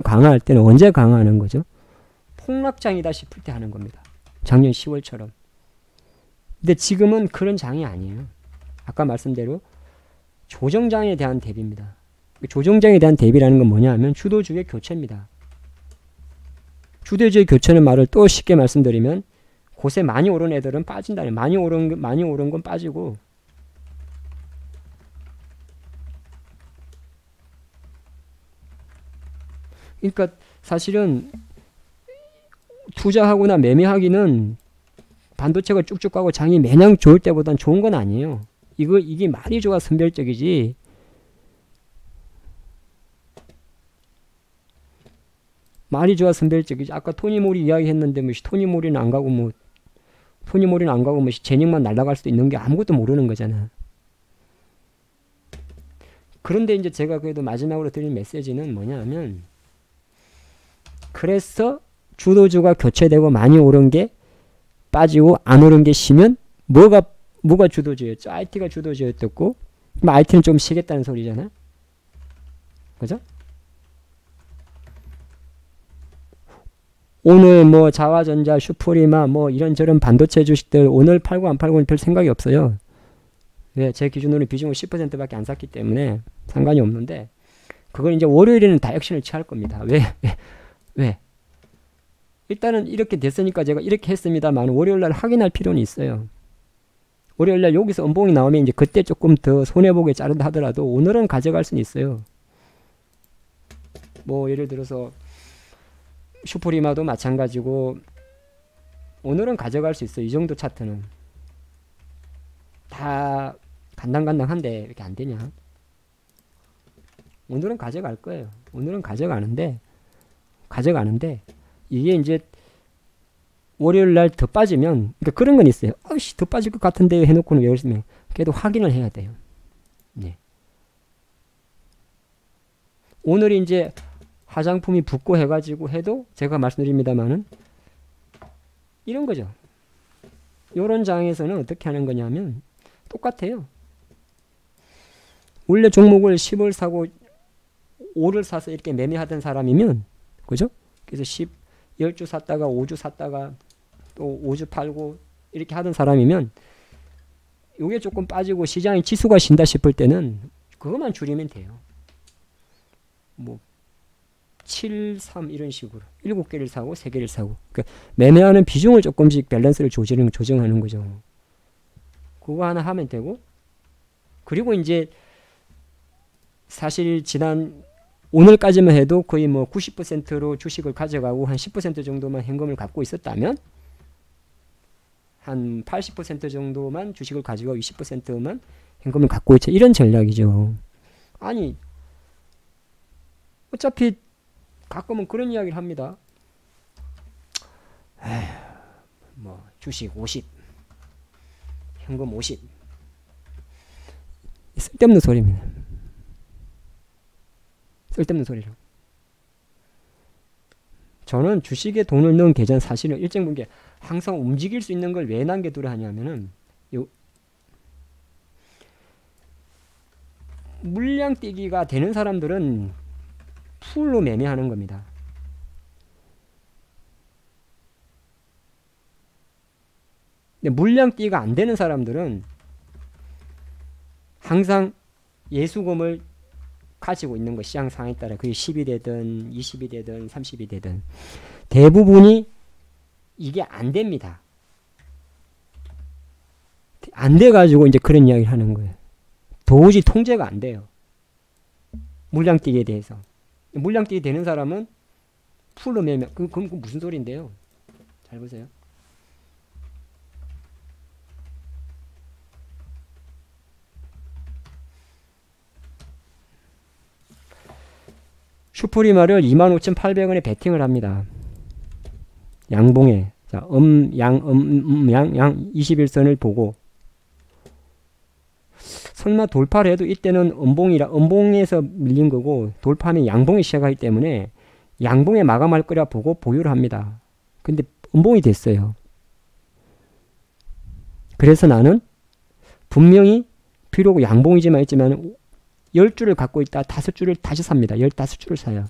강화할 때는 언제 강화하는 거죠? 폭락장이다 싶을 때 하는 겁니다. 작년 10월처럼. 근데 지금은 그런 장이 아니에요. 아까 말씀대로 조정장에 대한 대비입니다. 조정장에 대한 대비라는 건 뭐냐 하면 주도주의 교체입니다. 주도주의 교체는 말을 또 쉽게 말씀드리면 곳에 많이 오른 애들은 빠진다는, 많이 오른 건 빠지고, 그러니까 사실은 투자하거나 매매하기는 반도체가 쭉쭉 가고 장이 매냥 좋을 때보단 좋은 건 아니에요. 이게 말이 좋아 선별적이지. 말이 좋아 선별적이지. 아까 토니모리 이야기했는데 뭐 토니모리는 안 가고 뭐 재능만 날아갈 수도 있는 게 아무것도 모르는 거잖아. 그런데 이제 제가 그래도 마지막으로 드린 메시지는 뭐냐면, 그래서 주도주가 교체되고 많이 오른 게 빠지고 안 오른 게 쉬면 뭐가 주도주였죠? IT가 주도주였고, 그럼 IT는 좀 쉬겠다는 소리잖아. 그죠? 오늘 뭐 자화전자, 슈프리마 뭐 이런저런 반도체 주식들 오늘 팔고 안 팔고는 별 생각이 없어요. 왜? 제 기준으로는 비중을 10%밖에 안 샀기 때문에 상관이 없는데, 그건 이제 월요일에는 다 액션을 취할 겁니다. 왜? 일단은 이렇게 됐으니까 제가 이렇게 했습니다만 월요일날 확인할 필요는 있어요. 월요일날 여기서 음봉이 나오면 이제 그때 조금 더 손해보게 자른다 하더라도 오늘은 가져갈 수는 있어요. 뭐 예를 들어서 슈프리마도 마찬가지고 오늘은 가져갈 수 있어요. 이 정도 차트는 다 간당간당한데 이렇게 안 되냐? 오늘은 가져갈 거예요. 오늘은 가져가는데 이게 이제 월요일 날 더 빠지면, 그러니까 그런 건 있어요. 아이씨, 더 빠질 것 같은데 해놓고는 왜 그러시면 그래도 확인을 해야 돼요. 네. 오늘 이제 화장품이 붙고 해가지고 해도 제가 말씀드립니다만은 이런 거죠. 이런 장에서는 어떻게 하는 거냐면 똑같아요. 원래 종목을 10을 사고 5를 사서 이렇게 매매하던 사람이면, 그죠? 그래서 10주 샀다가 5주 샀다가 또 5주 팔고 이렇게 하던 사람이면 이게 조금 빠지고 시장의 지수가 신다 싶을 때는 그것만 줄이면 돼요. 뭐 7, 3 이런 식으로 7개를 사고 3개를 사고, 그러니까 매매하는 비중을 조금씩 밸런스를 조정하는 거죠. 그거 하나 하면 되고, 그리고 이제 사실 오늘까지만 해도 거의 뭐 90%로 주식을 가져가고 한 10% 정도만 현금을 갖고 있었다면 한 80% 정도만 주식을 가지고 20%만 현금을 갖고 있죠. 이런 전략이죠. 아니 어차피 가끔은 그런 이야기를 합니다. 뭐 주식 50, 현금 50. 쓸데없는 소리입니다. 쓸데없는 소리로. 저는 주식에 돈을 넣은 계좌는 사실은 일정 분기 항상 움직일 수 있는 걸 왜 남겨두려 하냐면은 물량 뛰기가 되는 사람들은 풀로 매매하는 겁니다. 근데 물량 뛰기가 안 되는 사람들은 항상 예수금을 가지고 있는 거, 시장 상황에 따라 그게 10이 되든 20이 되든 30이 되든 대부분이 이게 안 됩니다. 안 돼가지고 이제 그런 이야기를 하는 거예요. 도저히 통제가 안 돼요. 물량뛰기에 대해서. 물량뛰기 되는 사람은 풀로 매매. 그럼 무슨 소리인데요? 잘 보세요. 슈프리마를 25,800원에 베팅을 합니다. 양봉에. 자, 양 21선을 보고. 설마 돌파를 해도 이때는 음봉에서 밀린 거고, 돌파는 양봉이 시작하기 때문에 양봉에 마감할 거라 보고 보유를 합니다. 근데 음봉이 됐어요. 그래서 나는 분명히 비록 양봉이지만 10줄을 갖고 있다 5줄을 다시 삽니다. 15줄을 사요.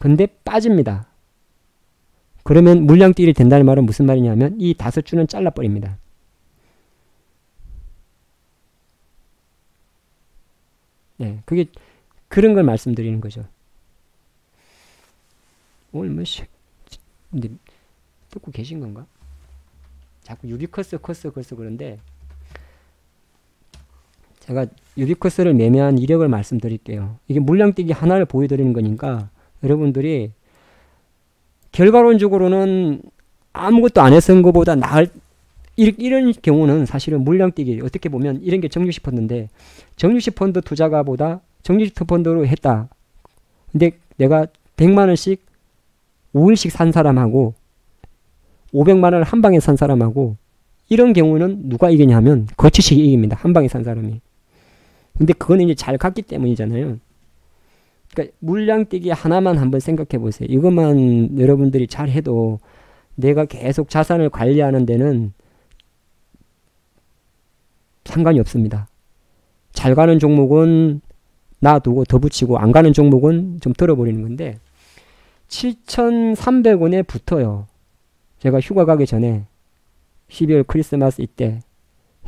근데 빠집니다. 그러면 물량뛰기 된다는 말은 무슨 말이냐면 이 5주는 잘라버립니다. 네, 그게 그런 걸 말씀드리는 거죠. 오늘 뭐 근데 듣고 계신 건가? 자꾸 유비쿼스 커서 그런데 제가 유비쿼스를 매매한 이력을 말씀드릴게요. 이게 물량뛰기 하나를 보여드리는 거니까 여러분들이 결과론적으로는 아무것도 안 했은 것보다 나을 이런 경우는 사실은 물량뛰기 어떻게 보면 이런 게 정유식 펀드인데 정유식 펀드 투자가보다 정유식 펀드로 했다. 근데 내가 100만원씩 5일씩 산 사람하고 500만원을 한 방에 산 사람하고 이런 경우는 누가 이기냐 하면 거치식이 이깁니다. 한 방에 산 사람이. 근데 그거는 이제 잘 갔기 때문이잖아요. 그러니까 물량뛰기 하나만 한번 생각해 보세요. 이것만 여러분들이 잘 해도 내가 계속 자산을 관리하는 데는 상관이 없습니다. 잘 가는 종목은 놔두고 더 붙이고 안 가는 종목은 좀 들어버리는 건데 7,300원에 붙어요. 제가 휴가 가기 전에 12월 크리스마스 이때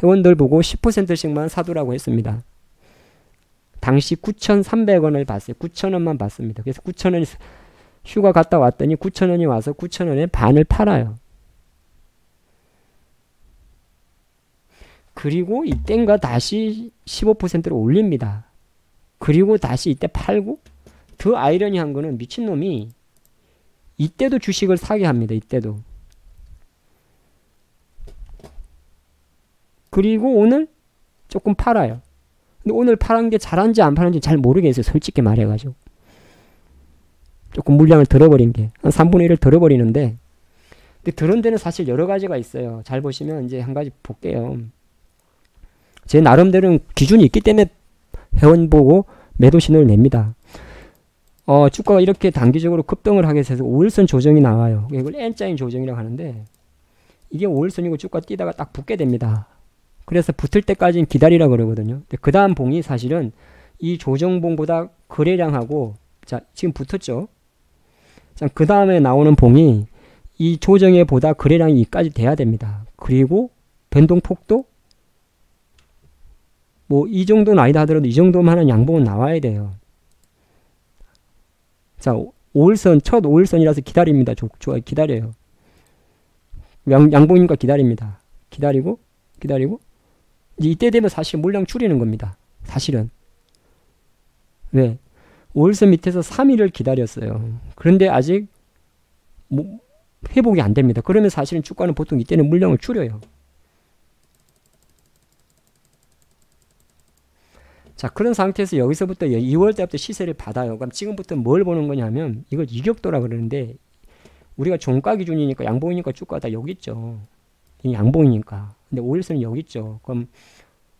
회원들 보고 10%씩만 사두라고 했습니다. 당시 9,300원을 봤어요. 9,000원만 봤습니다. 그래서 9,000원이 휴가 갔다 왔더니 9,000원이 와서 9,000원에 반을 팔아요. 그리고 이땐가 다시 15%를 올립니다. 그리고 다시 이때 팔고 더 아이러니한 거는 미친놈이 이때도 주식을 사게 합니다. 이때도. 그리고 오늘 조금 팔아요. 근데 오늘 팔은 게 잘한지 안 팔은지 잘 모르겠어요. 솔직히 말해가지고. 조금 물량을 들어버린 게. 한 3분의 1을 들어버리는데 근데 들은 데는 사실 여러 가지가 있어요. 잘 보시면 이제 한 가지 볼게요. 제 나름대로는 기준이 있기 때문에 회원 보고 매도 신호를 냅니다. 주가가 이렇게 단기적으로 급등을 하게 돼서 5일선 조정이 나와요. 이걸 N자인 조정이라고 하는데 이게 5일선이고 주가 뛰다가 딱 붙게 됩니다. 그래서 붙을 때까지는 기다리라 그러거든요. 그 다음 봉이 사실은 이 조정봉보다 거래량하고 자 지금 붙었죠. 자, 그 다음에 나오는 봉이 이 조정에 보다 거래량이 이까지 돼야 됩니다. 그리고 변동폭도 뭐 이 정도는 아니다 하더라도 이 정도만한 양봉은 나와야 돼요. 자 5일선 첫 5일선이라서 기다립니다. 좋아요. 기다려요. 양봉이니까 기다립니다. 기다리고 이제 이때 되면 사실 물량 줄이는 겁니다. 사실은. 왜? 5일선 밑에서 3일을 기다렸어요. 그런데 아직 뭐 회복이 안 됩니다. 그러면 사실은 주가는 보통 이때는 물량을 줄여요. 자, 그런 상태에서 여기서부터 2월 때부터 시세를 받아요. 그럼 지금부터 뭘 보는 거냐면 이걸 이격도라 그러는데 우리가 종가 기준이니까 양봉이니까 주가가 다 여기 있죠. 양봉이니까. 근데 5일선이 여기 있죠. 그럼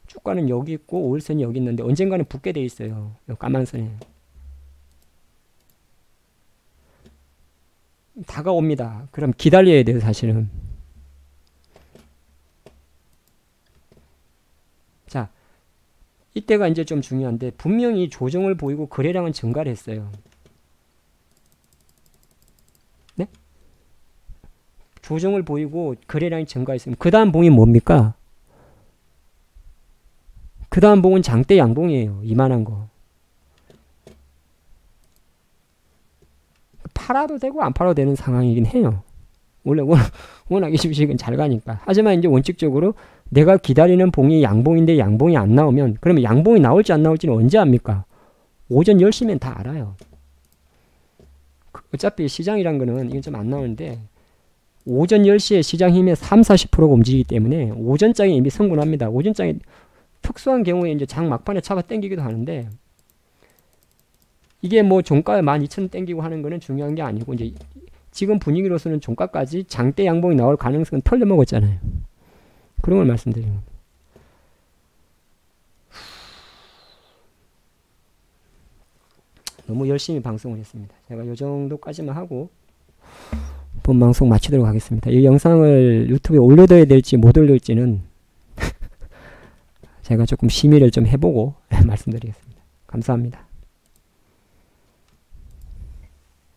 주가는 여기 있고 5일선이 여기 있는데 언젠가는 붙게 돼 있어요. 이 까만 선에. 다가옵니다. 그럼 기다려야 돼요. 사실은. 자, 이때가 이제 좀 중요한데 분명히 조정을 보이고 거래량은 증가를 했어요. 네? 조정을 보이고 거래량이 증가했으면 그 다음 봉이 뭡니까? 그 다음 봉은 장대 양봉이에요. 이만한 거. 팔아도 되고 안 팔아도 되는 상황이긴 해요. 원래 워낙 이 주식은 잘 가니까. 하지만 이제 원칙적으로 내가 기다리는 봉이 양봉인데 양봉이 안 나오면 그러면 양봉이 나올지 안 나올지는 언제 압니까? 오전 10시면 다 알아요. 어차피 시장이란 거는 이건 좀 안 나오는데 오전 10시에 시장 힘의 30-40%가 움직이기 때문에 오전장에 이미 성분합니다. 오전장에 특수한 경우에 이제 장 막판에 차가 땡기기도 하는데 이게 뭐 종가에 12,000원 땡기고 하는 거는 중요한 게 아니고 이제 지금 분위기로서는 종가까지 장대 양봉이 나올 가능성은 털려먹었잖아요. 그런 걸 말씀드리는 겁니다. 너무 열심히 방송을 했습니다. 제가 이 정도까지만 하고 본 방송 마치도록 하겠습니다. 이 영상을 유튜브에 올려둬야 될지 못 올릴지는 제가 조금 심의를 좀 해보고 말씀드리겠습니다. 감사합니다.